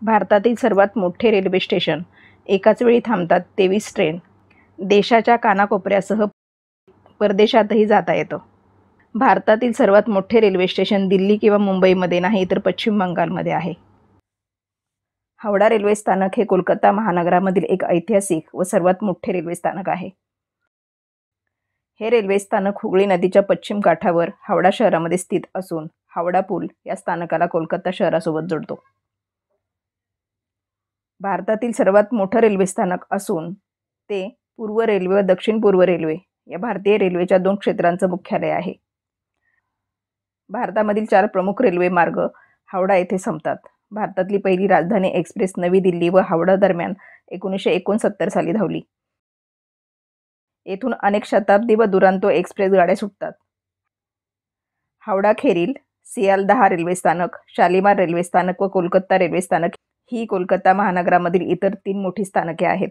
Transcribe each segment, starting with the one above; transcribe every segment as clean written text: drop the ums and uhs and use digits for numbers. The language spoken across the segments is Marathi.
भारतातील सर्वात मोठे रेल्वे स्टेशन. एकाच वेळी थांबतात 23 ट्रेन. देशाच्या कानाकोपऱ्यासह परदेशातही जाता येतं. भारतातील सर्वात मोठे रेल्वे स्टेशन दिल्ली किंवा मुंबईमध्ये नाही तर पश्चिम बंगालमध्ये आहे. हावडा रेल्वे स्थानक हे कोलकाता महानगरामधील एक ऐतिहासिक व सर्वात मोठे रेल्वे स्थानक आहे. हे रेल्वे स्थानक हुगळी नदीच्या पश्चिम काठावर हावडा शहरामध्ये स्थित असून हावडा पूल या स्थानकाला कोलकाता शहरासोबत जोडतो. भारतातील सर्वात मोठं रेल्वे स्थानक असून ते पूर्व रेल्वे व दक्षिण पूर्व रेल्वे या भारतीय रेल्वेच्या 2 क्षेत्रांचं मुख्यालय आहे. भारतामधील 4 प्रमुख रेल्वे मार्ग हावडा येथे संपतात. भारतातली पहिली राजधानी एक्सप्रेस नवी दिल्ली व हावडा दरम्यान 1969 साली धावली. येथून अनेक शताब्दी व दुरांतो एक्सप्रेस गाड्या सुटतात. हावडा खेरील सियालदाह रेल्वे स्थानक, शालिमार रेल्वे स्थानक व कोलकाता रेल्वे स्थानक ही कोलकाता महानगरामधील इतर 3 मोठी स्थानके आहेत.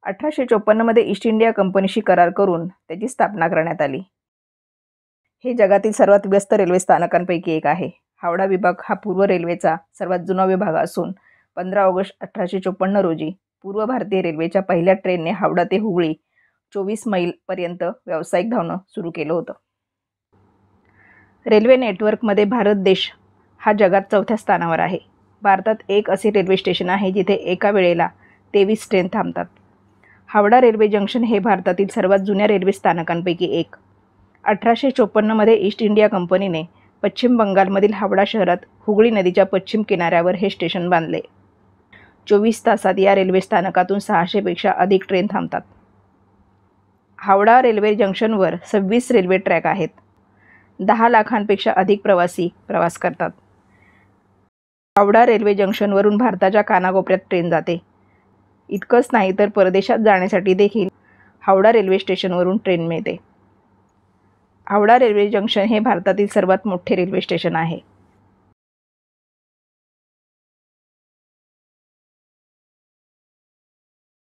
1854 मध्ये ईस्ट इंडिया कंपनीशी करार करून त्याची स्थापना करण्यात आली. हे जगातील सर्वात व्यस्त रेल्वे स्थानकांपैकी एक आहे. हावडा विभाग हा पूर्व रेल्वेचा सर्वात जुना विभाग असून 15 ऑगस्ट 1854 रोजी पूर्व भारतीय रेल्वेच्या पहिल्या ट्रेनने हावडा ते हुगळी 24 मैलपर्यंत व्यावसायिक धावणं सुरू केलं होतं. रेल्वे नेटवर्कमध्ये भारत देश हा जगात 4थ्या स्थानावर आहे. भारतात एक असे रेल्वे स्टेशन आहे जिथे एका वेळेला 23 ट्रेन थांबतात. हावडा रेल्वे जंक्शन हे भारतातील सर्वात जुन्या रेल्वे स्थानकांपैकी एक. 1854 मध्ये ईस्ट इंडिया कंपनीने पश्चिम बंगालमधील हावडा शहरात हुगळी नदीच्या पश्चिम किनाऱ्यावर हे स्टेशन बांधले. 24 तासात या रेल्वे स्थानकातून 600 पेक्षा अधिक ट्रेन थांबतात. हावडा रेल्वे जंक्शनवर 26 रेल्वे ट्रॅक आहेत. 10 लाखांपेक्षा अधिक प्रवासी प्रवास करतात. हावडा रेल्वे जंक्शनवरून भारताच्या कानाकोपऱ्यात ट्रेन जाते. इतकंच नाही तर परदेशात जाण्यासाठी देखील हावडा रेल्वे स्टेशनवरून ट्रेन मिळते. हावडा रेल्वे जंक्शन हे भारतातील सर्वात मोठे रेल्वे स्टेशन आहे.